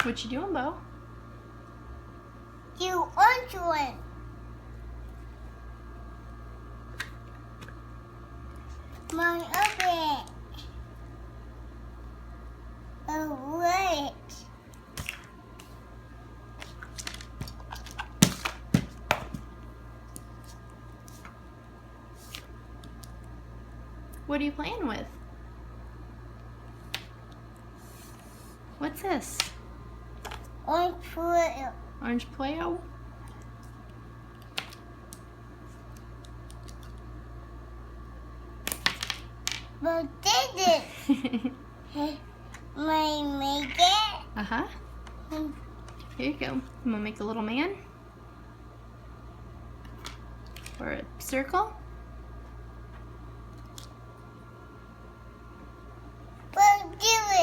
What you doing, Bo? You orange one. Mom, open it. Oh, wait. What are you playing with? What's this? Orange one. Orange Play-Doh? But did it? My make it? Uh-huh. Here you go. I'm gonna make a little man. Or a circle.